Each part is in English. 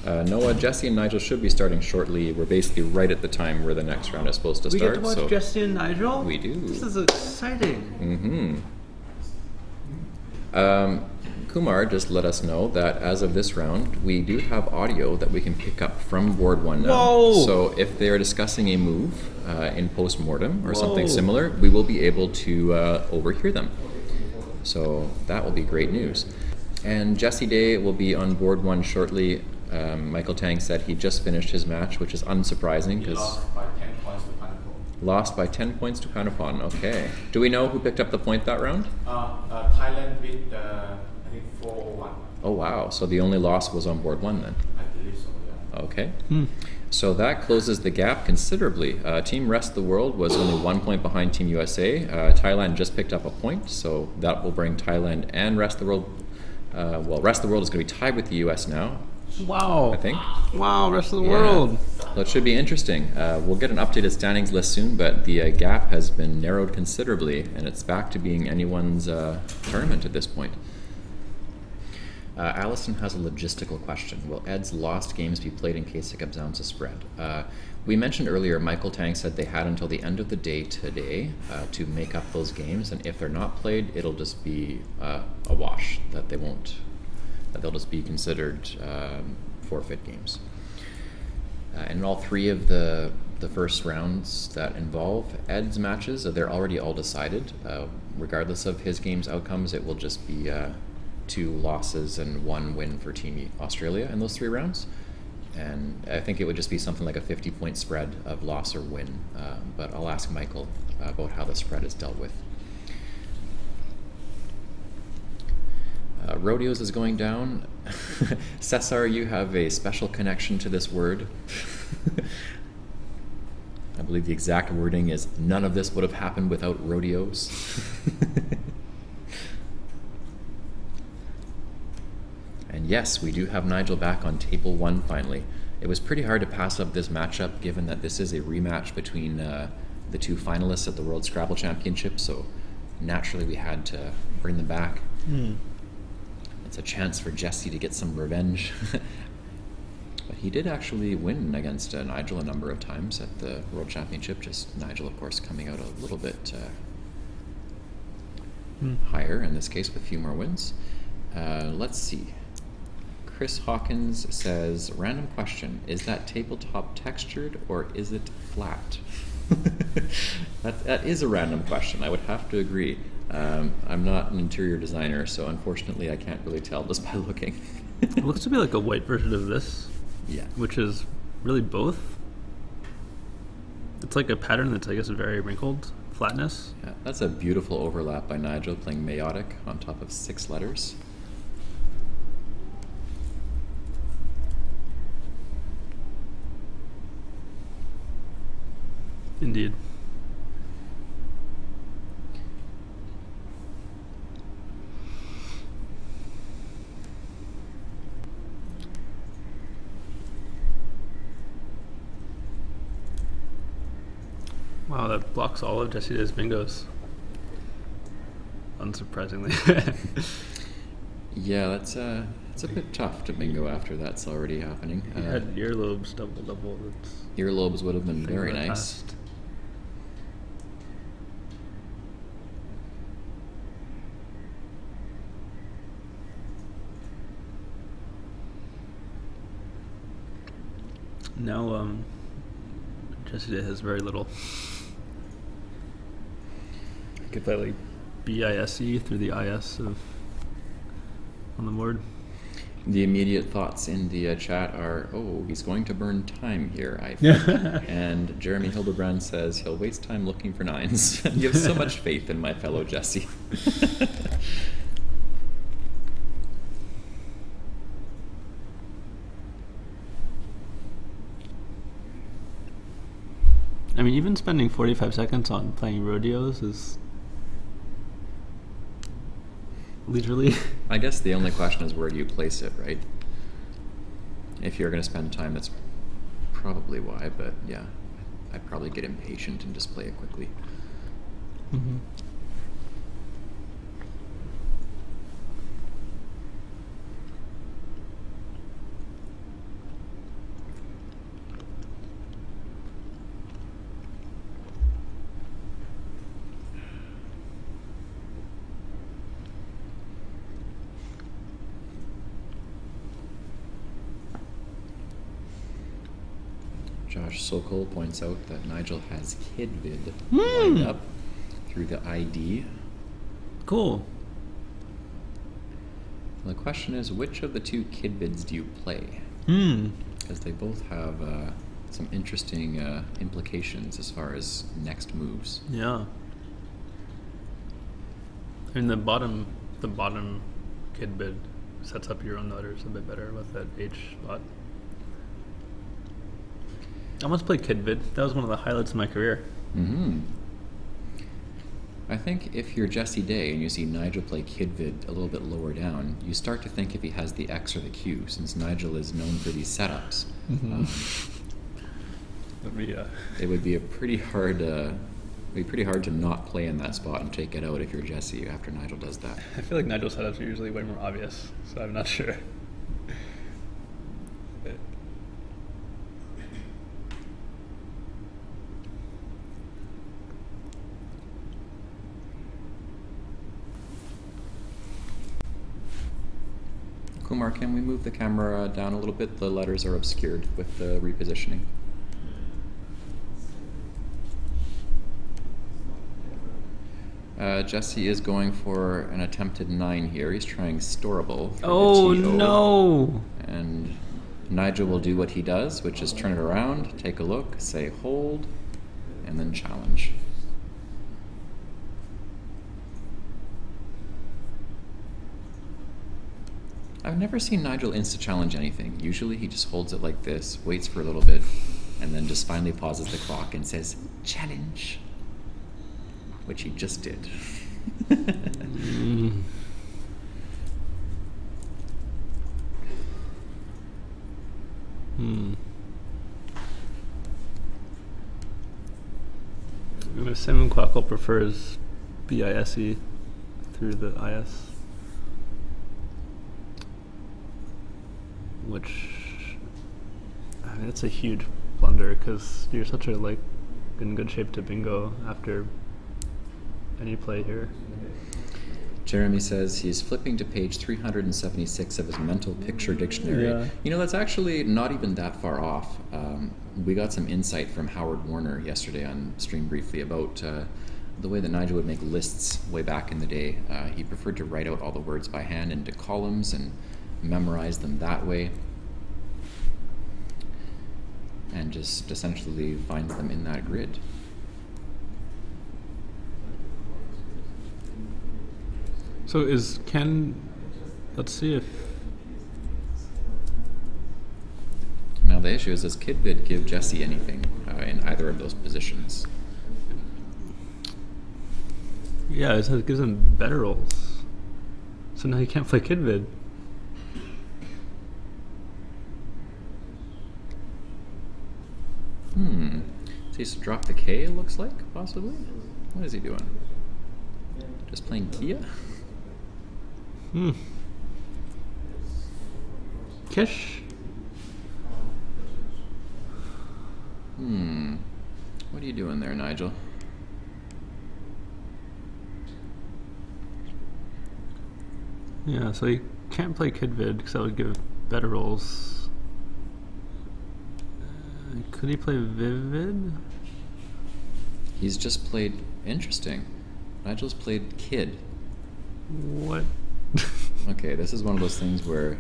Noah, Jesse, and Nigel should be starting shortly. We're basically right at the time where the next round is supposed to We start. get to watch Jesse and Nigel? We do. This is exciting. Kumar just let us know that as of this round, we do have audio that we can pick up from board one now. Whoa! So if they're discussing a move in post-mortem or something similar, we will be able to overhear them. So that will be great news. And Jesse Day will be on board one shortly. Michael Tang said he just finished his match, which is unsurprising because lost by 10 points to Panopon. Okay. Do we know who picked up the point that round? Thailand beat, I think 4-1. Oh wow! So the only loss was on board one then. I believe so. Yeah. Okay. So that closes the gap considerably. Team Rest of the World was only 1 point behind Team USA. Thailand just picked up a point, so that will bring Thailand and Rest of the World. Well, Rest of the World is going to be tied with the US now. Wow. I think. Wow, Rest of the world. So it should be interesting. We'll get an updated standings list soon, but the gap has been narrowed considerably, and it's back to being anyone's tournament at this point. Allison has a logistical question. Will Ed's lost games be played in case it comes down to spread? We mentioned earlier, Michael Tang said they had until the end of the day today to make up those games, and if they're not played, it'll just be a wash, that they won't. They'll just be considered forfeit games. And all three of the first rounds that involve Ed's matches, they're already all decided. Regardless of his game's outcomes, it will just be 2 losses and 1 win for Team Australia in those 3 rounds. And I think it would just be something like a 50-point spread of loss or win. But I'll ask Michael about how the spread is dealt with. Rodeos is going down. Cesar, you have a special connection to this word. I believe the exact wording is, none of this would have happened without rodeos. And yes, we do have Nigel back on table 1 finally. It was pretty hard to pass up this matchup given that this is a rematch between the 2 finalists at the World Scrabble Championship, so naturally we had to bring them back. It's a chance for Jesse to get some revenge. But he did actually win against Nigel a number of times at the World Championship, just Nigel, of course, coming out a little bit higher in this case with a few more wins. Let's see. Chris Hawkins says, random question, is that tabletop textured or is it flat? That is a random question, I would have to agree. I'm not an interior designer, so unfortunately I can't really tell just by looking. It looks to be like a white version of this. Yeah. Which is really both. It's like a pattern that's, I guess, very wrinkled flatness. Yeah, that's a beautiful overlap by Nigel playing meiotic on top of 6 letters. Indeed. Wow, that blocks all of Jesse Day's bingos. Unsurprisingly. Yeah, that's it's a bit tough to bingo after that's already happening. You had earlobes double. That's Earlobes would have been very nice. Past. Now, Jesse Day has very little. You could play like BISE through the IS of on the board. The immediate thoughts in the chat are, oh, he's going to burn time here, I think. And Jeremy Hildebrand says he'll waste time looking for 9s. You have so much faith in my fellow Jesse. I mean, even spending 45 seconds on playing rodeos is leisurely. I guess the only question is where do you place it, right? If you're going to spend time, that's probably why, but yeah, I'd probably get impatient and just play it quickly. Mm-hmm. Josh Sokol points out that Nigel has Kidvid lined up through the ID. Cool. The question is, which of the two Kidvids do you play? Because they both have some interesting implications as far as next moves. Yeah. And the bottom Kidvid sets up your own letters a bit better with that H spot. I once played Kidvid. That was one of the highlights of my career. I think if you're Jesse Day and you see Nigel play Kidvid a little bit lower down, you start to think if he has the X or the Q, since Nigel is known for these setups. It would be a pretty hard. It'd be pretty hard to not play in that spot and take it out if you're Jesse after Nigel does that. I feel like Nigel's setups are usually way more obvious, so I'm not sure. Kumar, can we move the camera down a little bit? The letters are obscured with the repositioning. Jesse is going for an attempted 9 here. He's trying storable. Oh no! And Nigel will do what he does, which is turn it around, take a look, say hold, and then challenge. I've never seen Nigel insta-challenge anything. Usually he just holds it like this, waits for a little bit, and then just finally pauses the clock and says, challenge. Which he just did. Simon Quackle prefers BISE through the IS. Which, I mean, it's a huge blunder because you're such a, like, in good shape to bingo after any play here. Jeremy says he's flipping to page 376 of his mental picture dictionary. Yeah. You know, that's actually not even that far off. We got some insight from Howard Warner yesterday on Stream Briefly about the way that Nigel would make lists way back in the day. He preferred to write out all the words by hand into columns and memorize them that way, and just essentially find them in that grid. So let's see if... Now the issue is, does Kidvid give Jesse anything in either of those positions? Yeah, it gives him better rolls. So now he can't play Kidvid. So he's to drop the K, it looks like, possibly? What is he doing? Just playing Kia? Kish? What are you doing there, Nigel? Yeah, so he can't play Kidvid because that would give better rolls. Could he play Vivid? He's just played... Interesting. Nigel's played Kid. What? Okay, this is one of those things where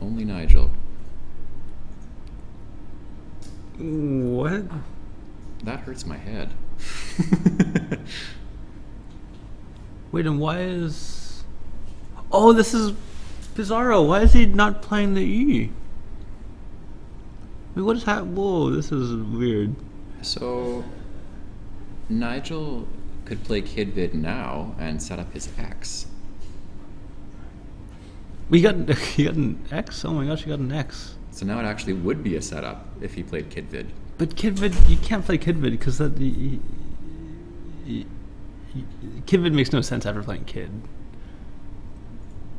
only Nigel. What? That hurts my head. Wait, and why is... Oh, this is Bizarro. Why is he not playing the E? Wait, what is happening? Whoa, this is weird. So, Nigel could play Kidvid now and set up his X. We got an X? Oh my gosh, you got an X. So now it actually would be a setup if he played Kidvid. But Kidvid, you can't play Kidvid because that... Kidvid makes no sense after playing Kid.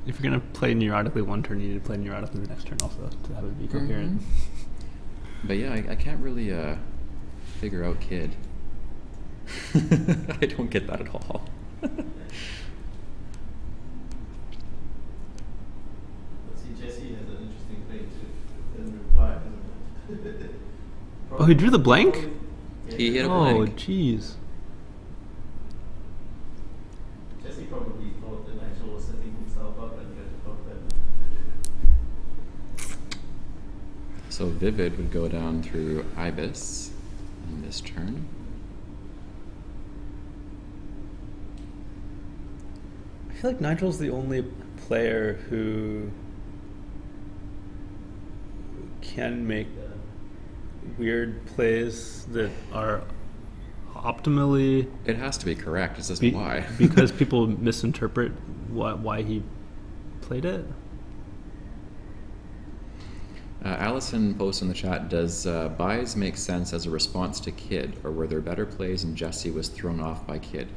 If you're going to play neurotically one turn, you need to play neurotically the next turn also to have it be coherent. But yeah, I can't really figure out Kid. I don't get that at all. See, Jesse has an interesting thing to reply, isn't it? he drew the blank? He hit a Oh, blank. jeez. Jesse probably thought that Nigel was setting himself up and got to talk then. So Vivid would go down through Ibis on this turn. I feel like Nigel's the only player who can make weird plays that are optimally. It has to be correct. It's just why. Because people misinterpret why he played it. Allison posts in the chat, does buys make sense as a response to Kid, or were there better plays and Jesse was thrown off by Kid?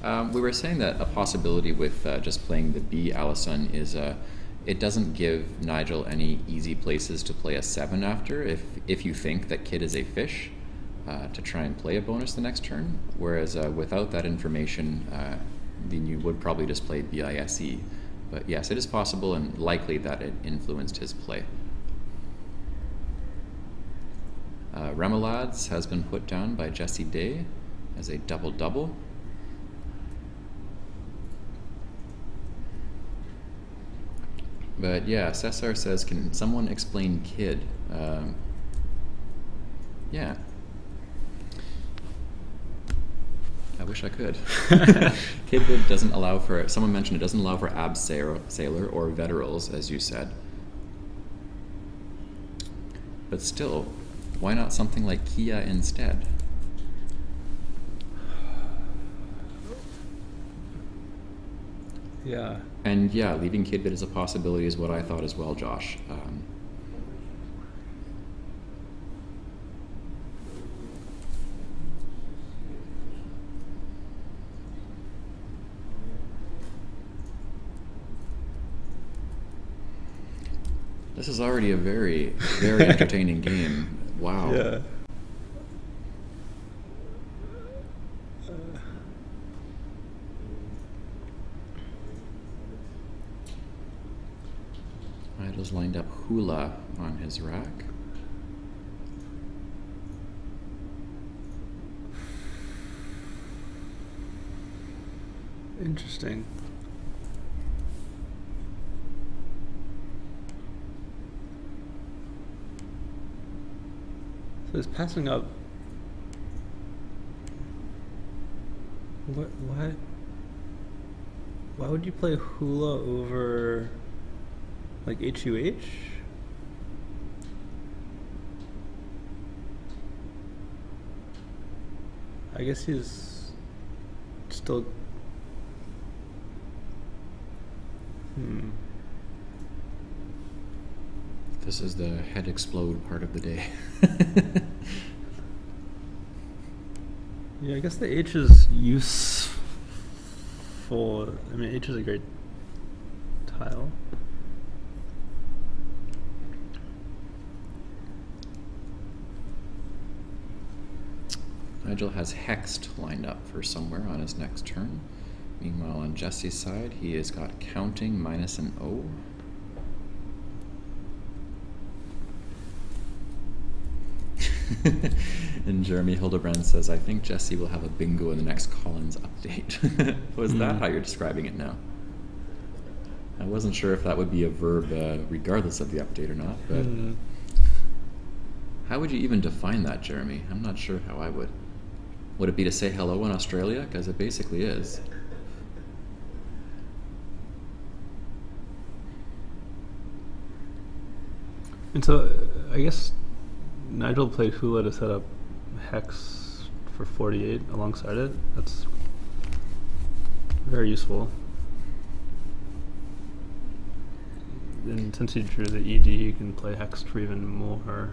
We were saying that a possibility with just playing the B Allison is it doesn't give Nigel any easy places to play a 7 after if you think that Kid is a fish to try and play a bonus the next turn, whereas without that information then you would probably just play BISE. But yes, it is possible and likely that it influenced his play. Remolads has been put down by Jesse Day as a double-double. But yeah, Cesar says, can someone explain Kid? Yeah. I wish I could. Kid doesn't allow for, someone mentioned it doesn't allow for Abseiler or Veterals, as you said. But still, why not something like Kia instead? Yeah. And yeah, leaving Kidbit as a possibility is what I thought as well, Josh. This is already a very, very entertaining game. Wow. Yeah. Nigel's lined up Hula on his rack. Interesting. So he's passing up. What? Why would you play Hula over like HUH? I guess he's still. This is the head explode part of the day. Yeah, I guess the H is useful. I mean, H is a great tile. Nigel has Hexed lined up for somewhere on his next turn. Meanwhile, on Jesse's side, he has got Counting minus an O. And Jeremy Hildebrand says, I think Jesse will have a bingo in the next Collins update. Was that how you're describing it now? I wasn't sure if that would be a verb regardless of the update or not, but how would you even define that, Jeremy? I'm not sure how I would. Would it be to say hello in Australia? Because it basically is. And so, I guess Nigel played Hula to set up Hex for 48 alongside it. That's very useful. And since he drew the ED, you can play Hex for even more.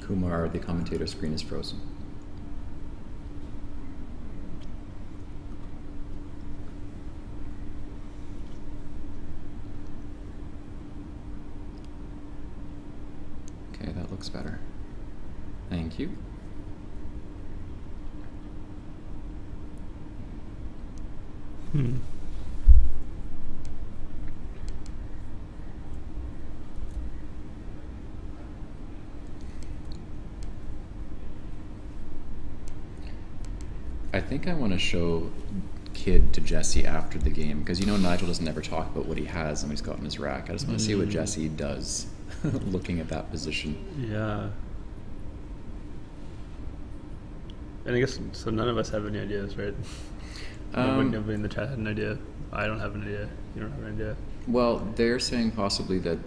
Kumar, the commentator screen is frozen. Okay, that looks better. Thank you. I think I want to show Kid to Jesse after the game, because you know Nigel doesn't ever talk about what he has and what he's got in his rack. I just want to see what Jesse does looking at that position. Yeah. And I guess, so none of us have any ideas, right? Nobody in the chat had an idea. I don't have an idea. You don't have an idea. Well, they're saying possibly that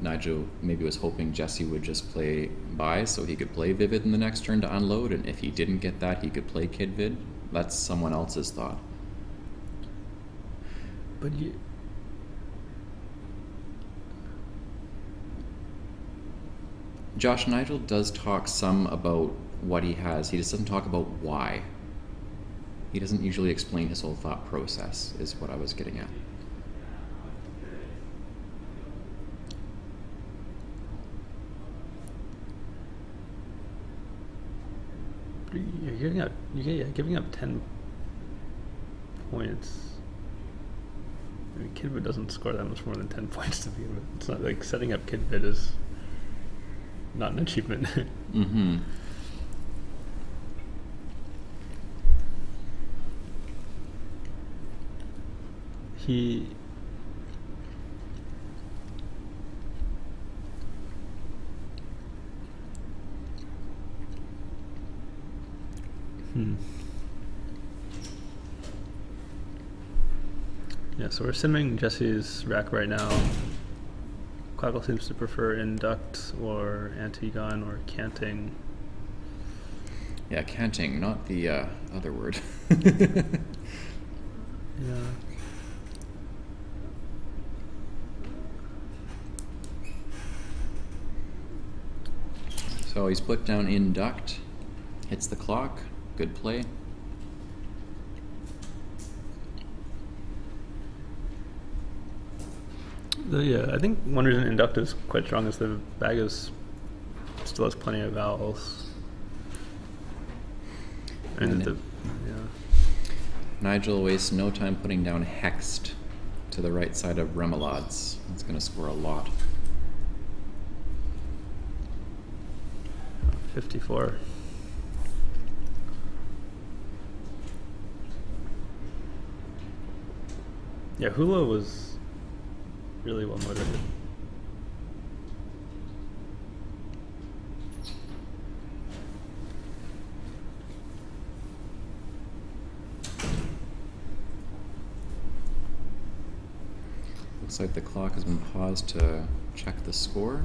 Nigel maybe was hoping Jesse would just play Buy so he could play Vivid in the next turn to unload, and if he didn't get that, he could play Kid Vid. That's someone else's thought. But Josh, Nigel does talk some about what he has. He just doesn't talk about why. He doesn't usually explain his whole thought process, is what I was getting at. You're giving up 10 points. I mean, Kidvid doesn't score that much more than 10 points to begin with. It's not like setting up Kidvid is not an achievement. Mm-hmm. Yeah, so we're simming Jesse's rack right now. Quackle seems to prefer induct or anti-gun or canting. Yeah, canting, not the other word. Yeah. So he's put down induct, hits the clock, good play. I think one reason induct is quite strong is the bag still has plenty of vowels. And Nigel wastes no time putting down hexed to the right side of remoulades. That's going to score a lot. 54. Yeah, Hula was really well motivated. Looks like the clock has been paused to check the score.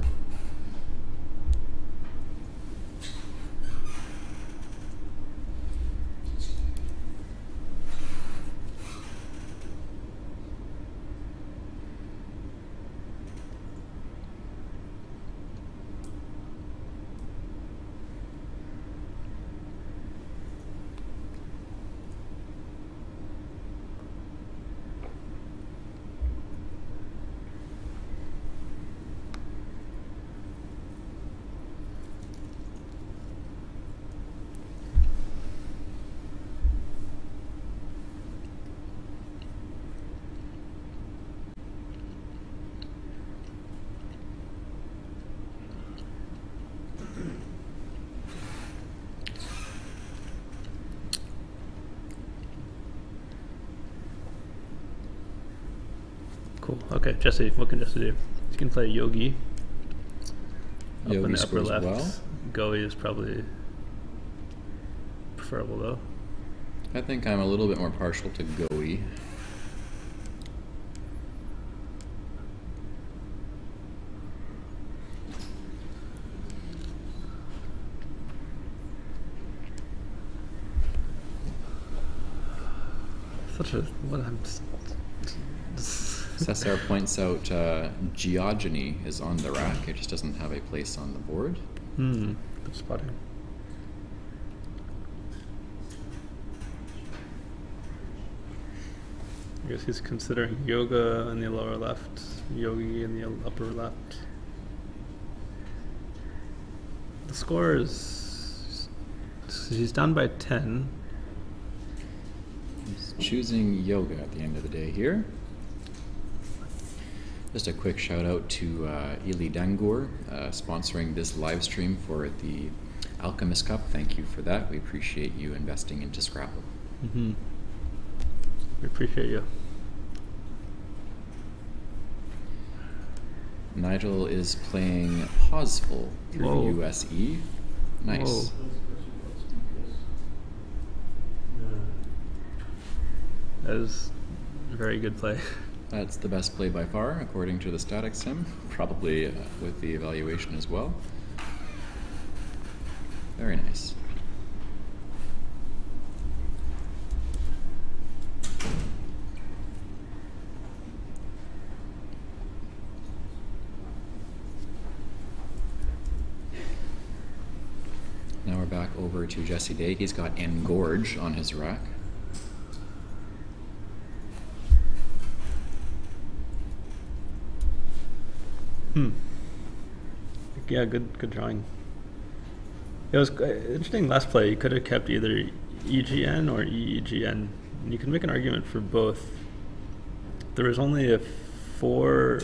Cool. Okay, Jesse, what can Jesse do? You can play Yogi. Up Yogi in the upper scores left. well. Goey is probably preferable though. I think I'm a little bit more partial to Goey. Cesar points out geogeny is on the rack. It just doesn't have a place on the board. Good spotting. I guess he's considering yoga in the lower left, yogi in the upper left. The score is... he's down by 10. He's choosing yoga at the end of the day here. Just a quick shout out to Ili Dangur, sponsoring this live stream for the Alchemist Cup, thank you for that. We appreciate you investing into Scrabble. Mm-hmm. We appreciate you. Nigel is playing Pauseful through Whoa. USE. Nice. Whoa. That is a very good play. That's the best play by far, according to the static sim. Probably with the evaluation as well. Very nice. Now we're back over to Jesse Day. He's got Engorge on his rack. Yeah, good drawing. It was interesting last play. You could have kept either EGN or EEGN. And you can make an argument for both. There was only 4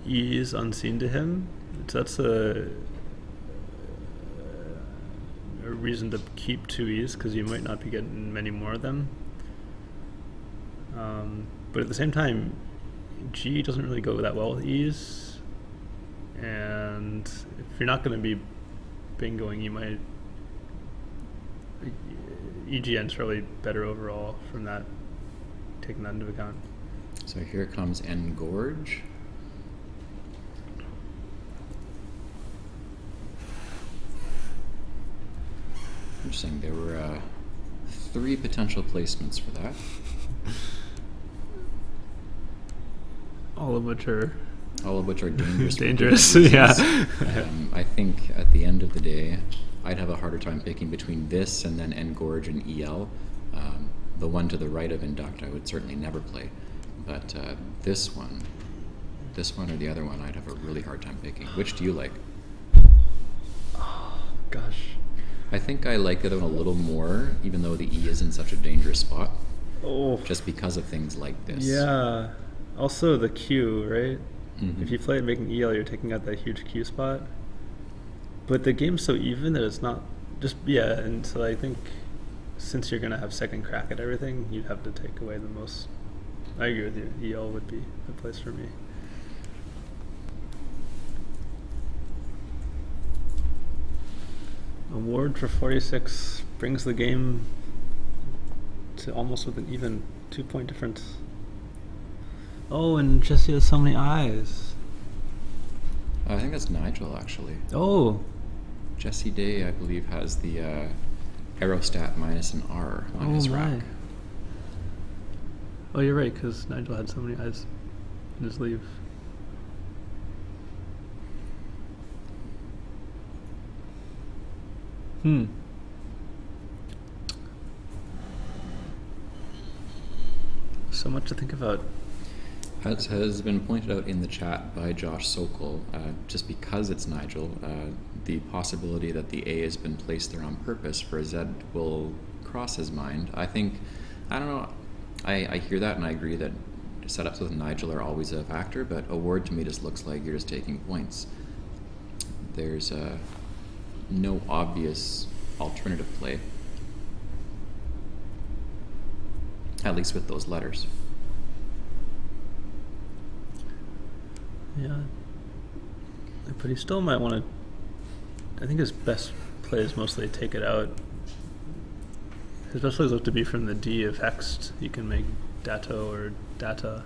E's unseen to him. So that's a reason to keep 2 E's because you might not be getting many more of them. But at the same time, G doesn't really go that well with E's. And if you're not going to be bingoing, you might... EGN's probably better overall from that, taking that into account. So here comes Engorge. Interesting. There were 3 potential placements for that. All of which are dangerous. Dangerous, yeah. I think at the end of the day, I'd have a harder time picking between this and then Engorge and EL. The one to the right of Induct, I would certainly never play. But this one or the other one, I'd have a really hard time picking. Which do you like? Oh, gosh. I think I like the other one a little more, even though the E is in such a dangerous spot. Oh. Just because of things like this. Yeah. Also the Q, right? Mm-hmm. If you play it making EL, you're taking out that huge Q spot. But the game's so even that it's not just, yeah, and so I think since you're going to have second crack at everything, you'd have to take away the most. I agree with you. EL would be the place for me. Award for 46 brings the game to almost with an even 2-point difference. Oh, and Jesse has so many eyes. I think that's Nigel, actually. Oh. Jesse Day, I believe, has the Aerostat minus an R on his rack. Oh, you're right, because Nigel had so many eyes in his sleeve. So much to think about. As has been pointed out in the chat by Josh Sokol, just because it's Nigel, the possibility that the A has been placed there on purpose for a Z will cross his mind. I don't know, I hear that and I agree that setups with Nigel are always a factor, but award to me just looks like you're just taking points. There's no obvious alternative play, at least with those letters. Yeah, but he still might want to. I think his best play is mostly take it out. His best plays look to be from the D of hexed. You can make dato or data,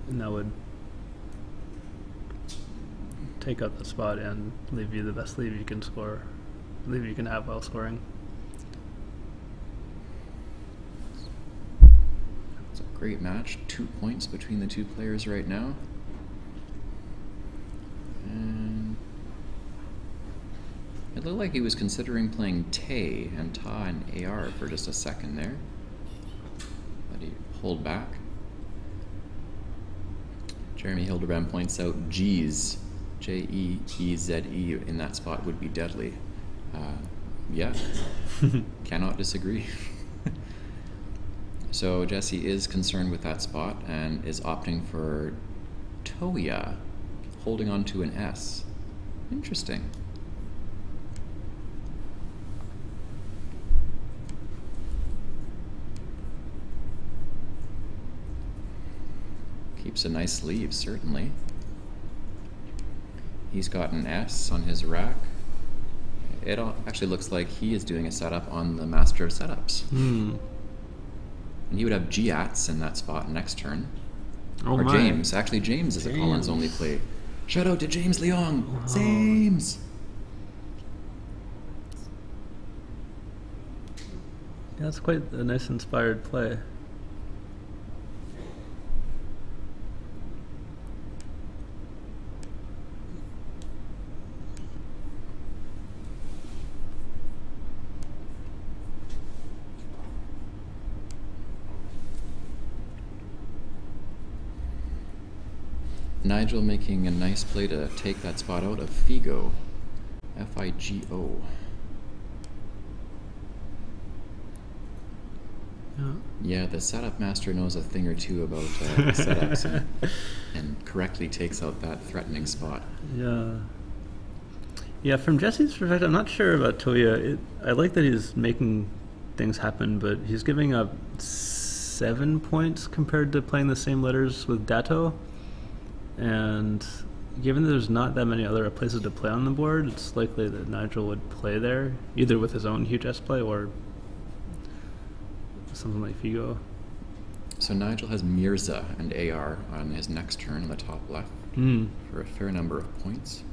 and that would take out the spot and leave you the best leave you can score, leave you can have while scoring. Great match, 2 points between the 2 players right now. And it looked like he was considering playing Tay and Ta and AR for just a second there. But he pulled back. Jeremy Hildebrand points out G's, J-E-E-Z-E in that spot would be deadly. Yeah, cannot disagree. So Jesse is concerned with that spot and is opting for Toya, holding on to an S. Interesting. Keeps a nice sleeve, certainly. He's got an S on his rack. It actually looks like he is doing a setup on the Master of Setups. And he would have G-Ats in that spot next turn. Oh or my. James. Actually, James is a Collins only play. Shout out to James Leong. Wow. James! Yeah, that's quite a nice inspired play. Nigel making a nice play to take that spot out of Figo. F-I-G-O. Yeah, the setup master knows a thing or two about setups and correctly takes out that threatening spot. Yeah. Yeah, from Jesse's perspective, I'm not sure about Toya. I like that he's making things happen, but he's giving up 7 points compared to playing the same letters with Dato. And given that there's not that many other places to play on the board, it's likely that Nigel would play there, either with his own huge S play or something like Figo. So Nigel has Mirza and AR on his next turn on the top left for a fair number of points.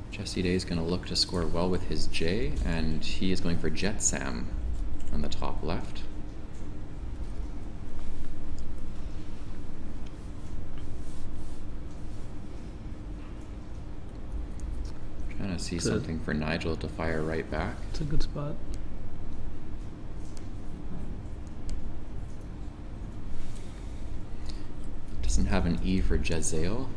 Jesse Day is going to look to score well with his J, and he is going for Jet Sam on the top left. Trying to see something for Nigel to fire right back. It's a good spot. Doesn't have an E for Jezail.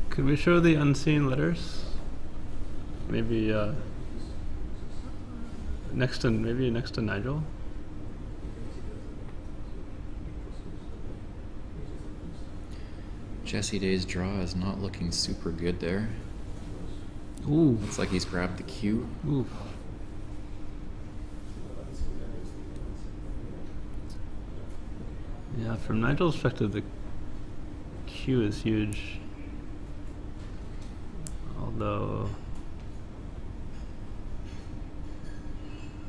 Could we show the unseen letters? Maybe next to Nigel. Jesse Day's draw is not looking super good there. Ooh. Looks like he's grabbed the Q. Ooh. Yeah, from Nigel's perspective, the Q is huge. Although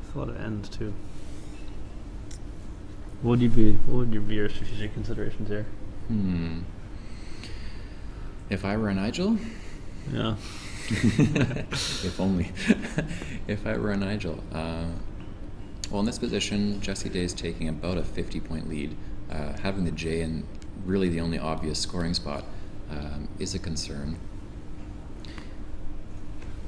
there's a lot of ends too. What would be your strategic considerations here? If I were a Nigel? Yeah. If only. If I were a Nigel. Well, in this position, Jesse Day is taking about a 50-point lead. Having the J in really the only obvious scoring spot is a concern.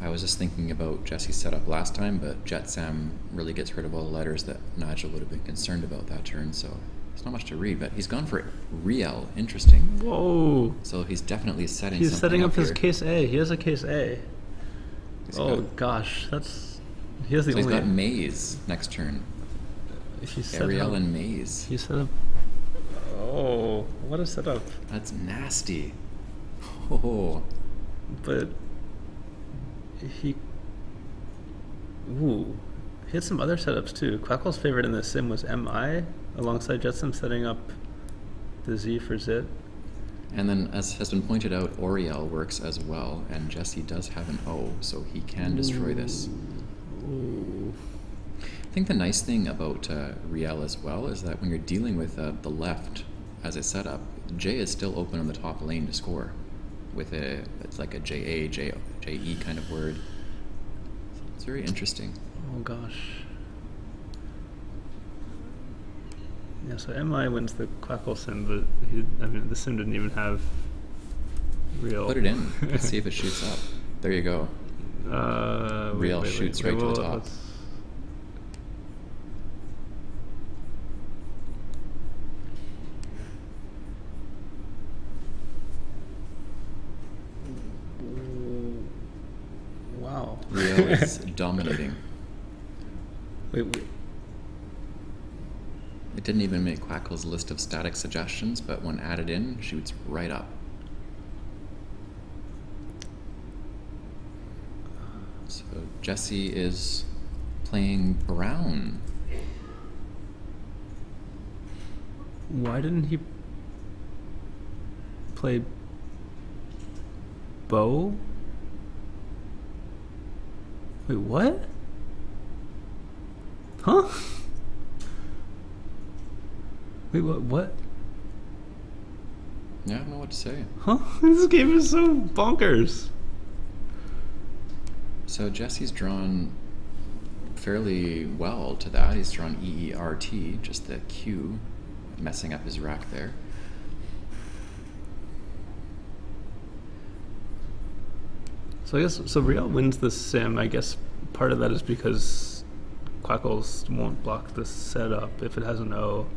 I was just thinking about Jesse's setup last time, but Jet Sam really gets rid of all the letters that Nigel would have been concerned about that turn, so it's not much to read, but he's gone for Riel. Interesting. Whoa. So he's definitely setting He's something setting up his here. case A. He has a case A. Gosh, that's... He has the So only... he's got Maze next turn. Ariel and Maze. He set up... Oh, what a setup. That's nasty. Oh. But... He... Ooh. He had some other setups too. Quackle's favorite in this sim was MI, alongside Jetsam setting up the Z for Zit. And then, as has been pointed out, Oriel works as well, and Jesse does have an O, so he can destroy this. Ooh. I think the nice thing about Riel as well is that when you're dealing with the left as a setup, J is still open on the top lane to score. With it's like a JA, JE kind of word. It's very interesting. Oh gosh. Yeah, so MI wins the Quackle sim, but the sim didn't even have real. Put it in. Let's see if it shoots up. There you go. Real shoots right to the top. Wow. Real is dominating. Wait. It didn't even make Quackle's list of static suggestions, but when added in, shoots right up. So Jesse is playing brown. Why didn't he play bow? Wait, what? Huh? Wait, what? Yeah, I don't know what to say. Huh? This game is so bonkers. So Jesse's drawn fairly well to that. He's drawn EERT, just the Q, messing up his rack there. So I guess, so Riel wins the sim. I guess part of that is because Quackles won't block the setup if it has an O.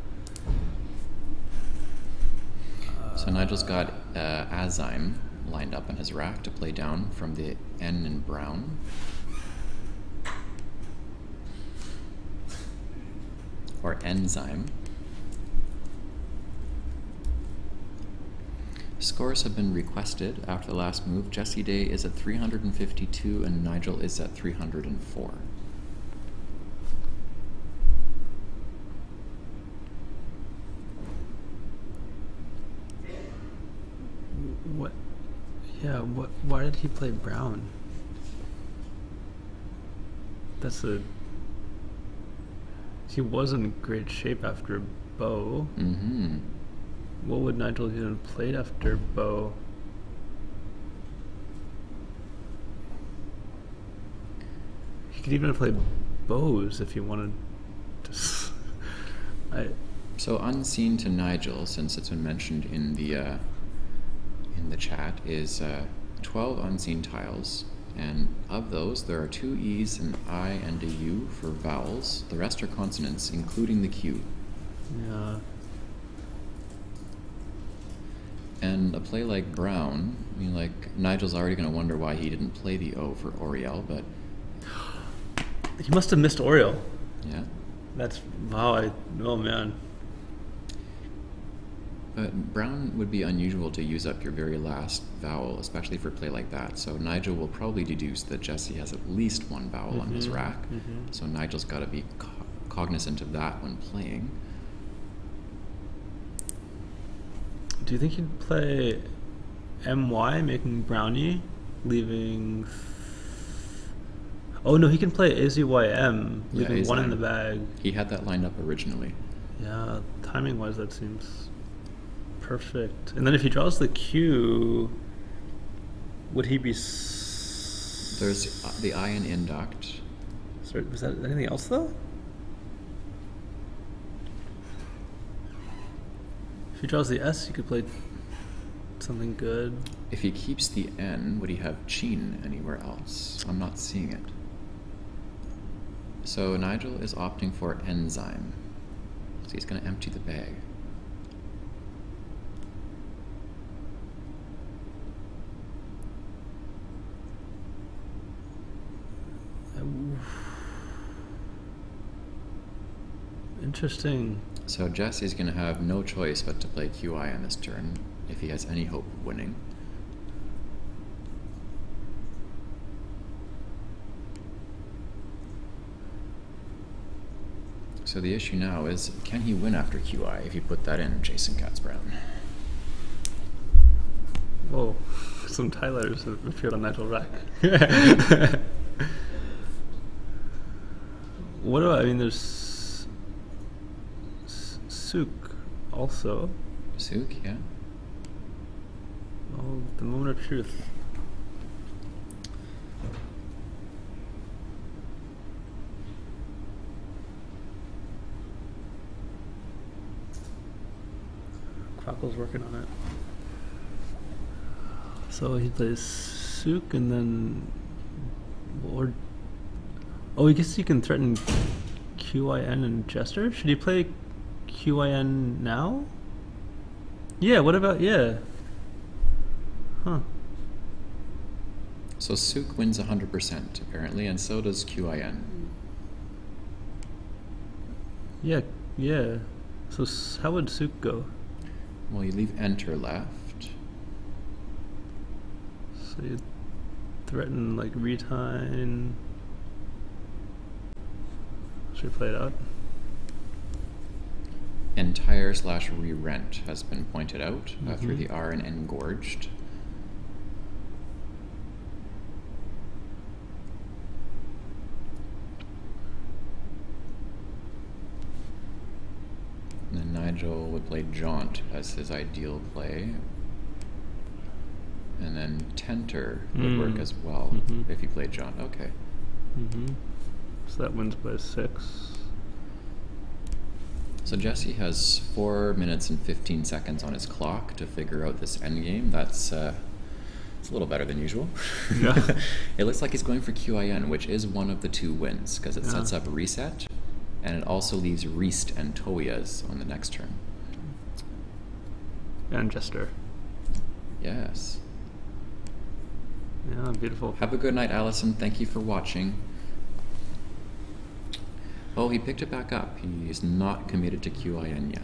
So Nigel's got Azyme lined up in his rack to play down from the N in brown. Or enzyme. Scores have been requested after the last move. Jesse Day is at 352 and Nigel is at 304. What? Yeah, what? Why did he play brown? That's a... He was in great shape after bow. Mm-hmm. What would Nigel have played after bow? He could even have played bows if he wanted to. So unseen to Nigel, since it's been mentioned in the chat, is 12 unseen tiles, and of those there are 2 E's, an I, and a U for vowels. The rest are consonants, including the Q. Yeah. And a play like Brown, I mean, like, Nigel's already going to wonder why he didn't play the O for Oriel, but... He must have missed Oriel. Yeah. That's... Wow, oh man. But Brown would be unusual to use up your very last vowel, especially for a play like that. So Nigel will probably deduce that Jesse has at least one vowel on his rack. Mm-hmm. So Nigel's got to be cognizant of that when playing. Do you think he'd play MY, making brownie, leaving... Oh no, he can play AZYM, leaving one in the bag. He had that lined up originally. Yeah, timing-wise that seems perfect. And then if he draws the Q, would he be... There's the I in induct. Sorry, was that anything else though? If he draws the S, he could play something good. If he keeps the N, would he have Chin anywhere else? I'm not seeing it. So Nigel is opting for enzyme. So he's going to empty the bag. Interesting. So Jesse's going to have no choice but to play QI on this turn if he has any hope of winning. So the issue now is, can he win after QI if you put that in, Jason Katz-Brown? Whoa, some tie letters have appeared on Nigel Rack. What do I mean? There's Sook also. Sook, yeah. Oh, the moment of truth. Quackle's working on it. So he plays Sook and then... Or... Oh, I guess he can threaten QIN and Jester? Should he play QIN now? Yeah, what about... Yeah. Huh. So Sook wins 100% apparently, and so does QIN. Yeah, yeah. So how would Sook go? Well, you leave enter left. So you Threaten, like, retine. Should we play it out? Entire/re-rent has been pointed out through the R and engorged. And then Nigel would play Jaunt as his ideal play. And then Tenter would work as well if he played Jaunt. Okay. So that wins by 6. So Jesse has 4 minutes and 15 seconds on his clock to figure out this endgame. That's it's a little better than usual. Yeah. It looks like he's going for QIN, which is one of the 2 wins, because it sets up reset, and it also leaves Reist and Toias on the next turn. And Jester. Yes. Yeah, beautiful. Have a good night, Allison. Thank you for watching. Oh, he picked it back up. He's not committed to QIN yet.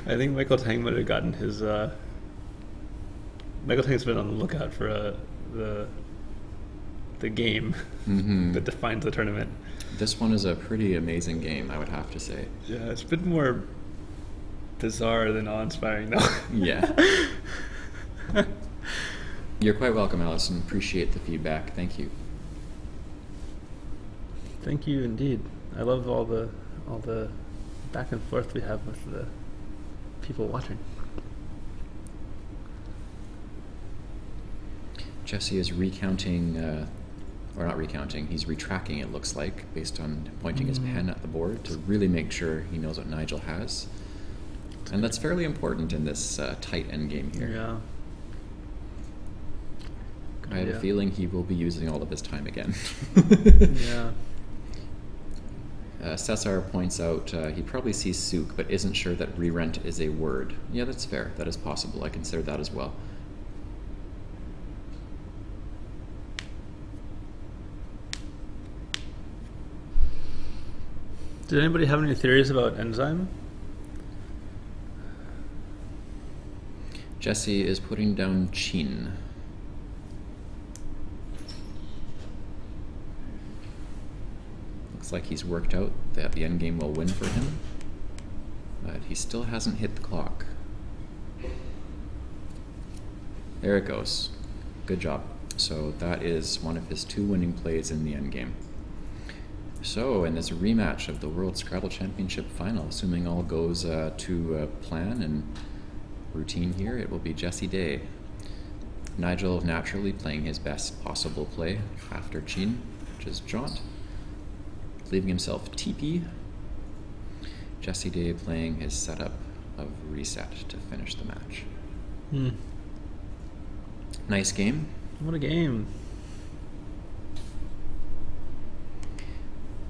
I think Michael Tang might have gotten his. Michael Tang's been on the lookout for the game that defines the tournament. This one is a pretty amazing game, I would have to say. Yeah, it's a bit more bizarre than awe-inspiring, though. Yeah. You're quite welcome, Allison. Appreciate the feedback. Thank you. Thank you indeed. I love all the back and forth we have with the people watching. Jesse is recounting, or not recounting, he's retracking, it looks like, based on pointing his pen at the board to really make sure he knows what Nigel has. And that's fairly important in this tight endgame here. Yeah. I have a feeling he will be using all of his time again. Yeah. Cesar points out he probably sees souk, but isn't sure that re-rent is a word. Yeah, that's fair. That is possible. I consider that as well. Did anybody have any theories about enzyme? Jesse is putting down Chin. Looks like he's worked out that the endgame will win for him, but he still hasn't hit the clock. There it goes. Good job. So that is one of his 2 winning plays in the endgame. So in this rematch of the World Scrabble Championship final, assuming all goes to plan and routine here, it will be Jesse Day. Nigel naturally playing his best possible play after Chin, which is Jaunt, leaving himself TP. Jesse Day playing his setup of reset to finish the match. Nice game. What a game.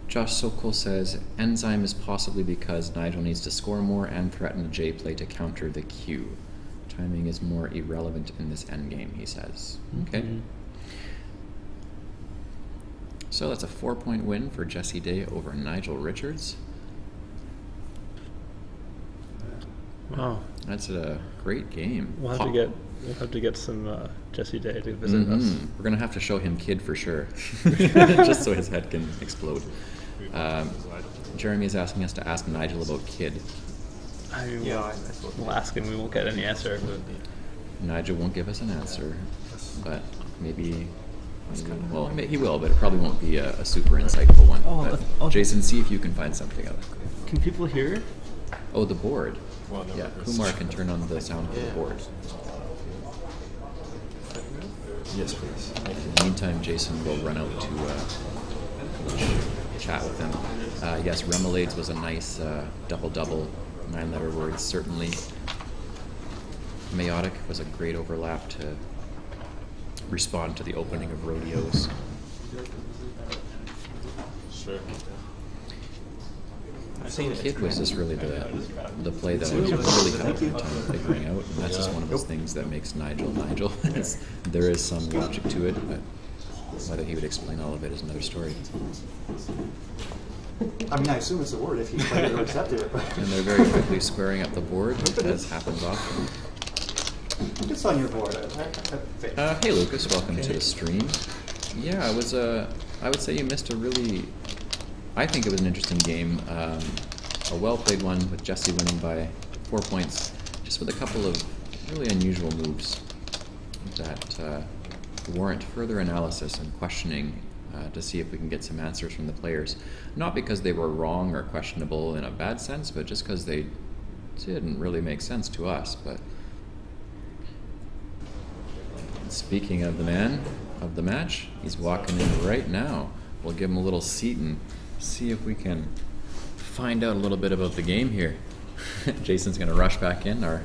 Josh Sokol says, enzyme is possibly because Nigel needs to score more and threaten a J play to counter the Q. Timing is more irrelevant in this endgame, he says. Okay. So that's a 4-point win for Jesse Day over Nigel Richards. Wow. That's a great game. We'll have to get some Jesse Day to visit us. We're gonna have to show him Kid for sure, just so his head can explode. Jeremy is asking us to ask Nigel about Kid. I mean, we'll ask him. We won't get any answer. Nigel won't give us an answer, but maybe. Well, he will, but it probably won't be a super insightful one. But Jason, see if you can find something out. Can people hear? Oh, the board. Yeah, Kumar can turn on the sound for the board. Yes, please. In the meantime, Jason will run out to chat with him. Yes, Remoulades was a nice double-double, 9-letter word, certainly. Meiotic was a great overlap to respond to the opening of rodeos. Sure. I think Kid was just really the play that I was really having a time figuring out, and that's just one of those things that makes Nigel Nigel. There is some logic to it, but whether he would explain all of it is another story. I mean, I assume it's a word if he played it or accepted it. But And they're very quickly squaring up the board, as happens often. it's on your board. Hey Lucas, welcome to the stream. Yeah, it was I would say you missed a really, I think it was an interesting game. A well-played one with Jesse winning by 4 points, just with a couple of really unusual moves that warrant further analysis and questioning to see if we can get some answers from the players. Not because they were wrong or questionable in a bad sense, but just because they didn't really make sense to us. But speaking of the man of the match, he's walking in right now. We'll give him a little seat and see if we can find out a little bit about the game here. Jason's going to rush back in, or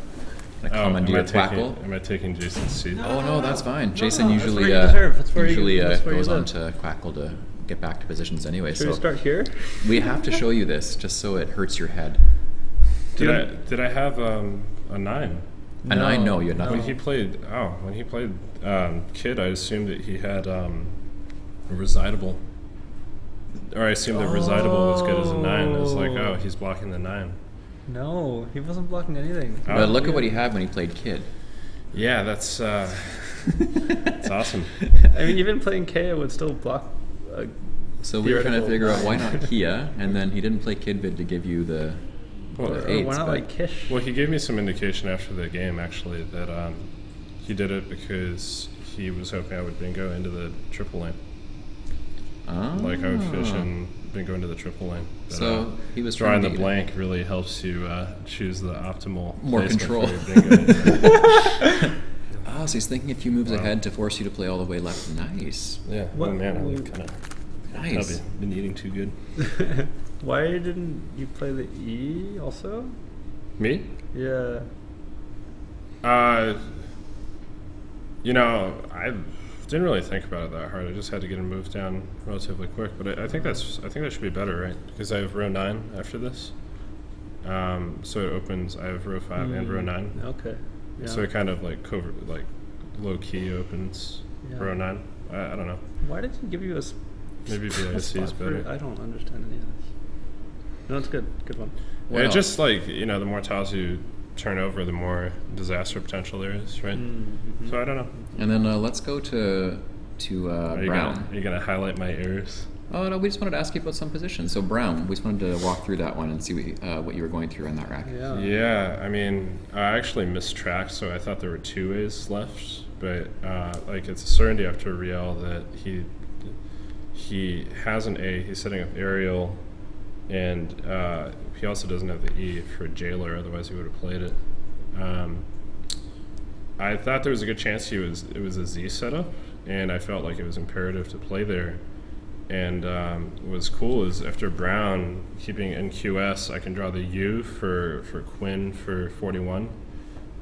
commandeer Quackle. Am I taking Jason's seat? Oh no, that's fine. Jason no, usually goes on to Quackle to get back to positions anyway. Should so we start here? we have to show you this just so it hurts your head. Did I have a 9? A 9? No, you had nothing. When he played Kid, I assumed that he had a recitable. Or I assumed that recitable was good as a 9. I was like, oh, he's blocking the 9. No, he wasn't blocking anything. But look at what he had when he played Kid. Yeah, that's that's awesome. I mean, even playing K, I would still block. So we were trying to figure out why not Kia, and then he didn't play Kidvid to give you the Well, 8s. Why not but- like Kish? Well, he gave me some indication after the game, actually, that he did it because he was hoping I would bingo into the triple lane. Like I would fish and bingo into the triple lane. But, So he was drawing trying the to blank really helps you choose the optimal More placement control. for your bingo. Oh, so he's thinking a few moves ahead to force you to play all the way left. Nice. Yeah. What- Oh man, I'm kind of Nice. been eating too good. Why didn't you play the E also? Me? Yeah. You know, I didn't really think about it that hard. I just had to get a move down relatively quick. But I think that should be better, right? Because I have row 9 after this. So it opens. I have row 5 and row 9. Okay. Yeah. So it kind of like low key opens row 9. I don't know. Why did he give you Maybe a VIC is spot for better. it? I don't understand any of this. No, it's good. Good one. What It's else? just like, you know, the more tiles you turn over, the more disaster potential there is, right? Mm-hmm. So I don't know. And then let's go to Brown. Are you gonna highlight my errors? Oh no, we just wanted to ask you about some positions. So Brown, we just wanted to walk through that one and see what you were going through on that rack. Yeah. Yeah, I mean, I actually mistracked, so I thought there were 2 A's left, but like it's a certainty after Riel that he has an A. He's setting up aerial, and he also doesn't have the E for jailer. Otherwise, he would have played it. I thought there was a good chance it was a Z setup, and I felt like it was imperative to play there. And what was cool is after Brown keeping in QS, I can draw the U for Quinn for 41,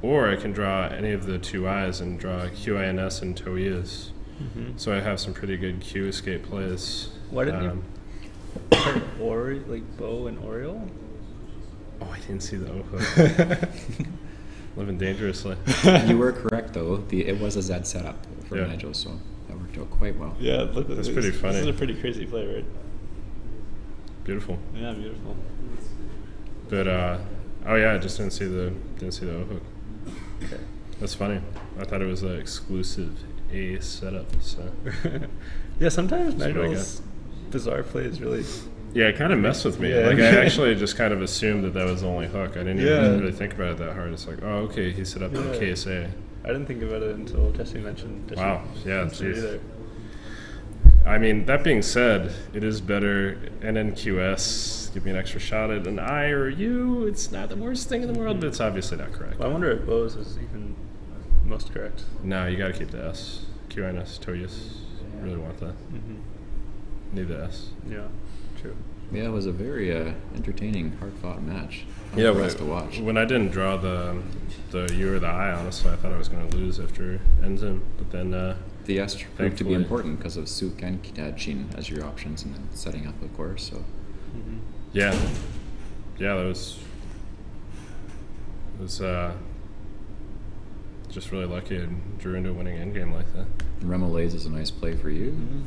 or I can draw any of the 2 I's and draw QINS and Toias. Mm-hmm. So I have some pretty good Q escape plays. Why didn't you play like Bo and Oriole? Oh, I didn't see the O hook. Living dangerously. You were correct though. It was a Z setup for Yeah. Nigel, so that worked out quite well. Yeah, look. That's pretty funny. This is a pretty crazy play, right? Beautiful. Yeah, beautiful. But oh yeah, I just didn't see the O hook. Okay. That's funny. I thought it was an exclusive A setup. So Yeah, sometimes That's what I Nigel's bizarre play is really. yeah, it kind of messed with me. Yeah. Like I actually just kind of assumed that was the only hook. I didn't Yeah. even really think about it that hard. It's like, oh, okay, he set up the Yeah. KSA. I didn't think about it until Jesse mentioned. Wow. Yeah, Jesse geez. either. I mean, that being said, it is better NNQS, give me an extra shot at an I or a U. It's not the worst thing in the world, but it's obviously not correct. Well, I wonder if Bo's is even most correct. No, you got to keep the S. QNS, Toyas. Really want that. Mm-hmm. Need the S. Yeah, true. Yeah, it was a very entertaining, hard-fought match. Yeah, for us but to watch. when I didn't draw the U or the I, honestly, I thought I was going to lose after Enzim. But then The S proved to be thankfully- important because of Suk and Chin as your options, and then setting up, of course. So Mm-hmm. yeah, that was just really lucky and drew into a winning endgame like that. Remolays is a nice play for you. Mm-hmm.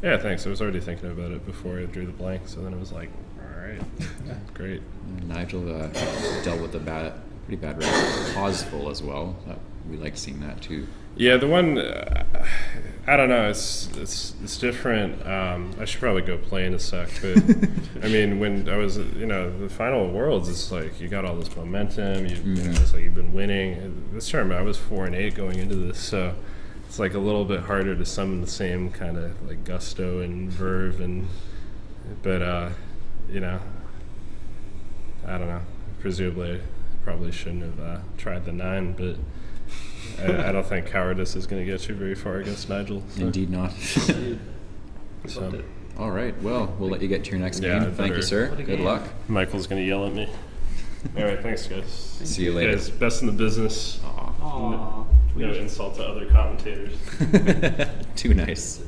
Yeah, thanks. I was already thinking about it before I drew the blank, so then it was like, All right, great. Nigel dealt with a pretty bad round. Pauseful as well. We like seeing that too. Yeah, the one I don't know. It's different. I should probably go play in a sec. But I mean, when I was the final Worlds, it's like you got all this momentum. It's like you've been winning. This tournament, I was 4-8 going into this, so it's like a little bit harder to summon the same kind of like gusto and verve but I don't know. Presumably, I probably shouldn't have tried the 9, but. I don't think cowardice is going to get you very far against Nigel. So. Indeed not. So. All right. Well, we'll let you get to your next game. Thank you, sir. Good luck. Michael's going to yell at me. All right. Thanks, guys. See you later. Guys, best in the business. Aww. No insult to other commentators. Too nice.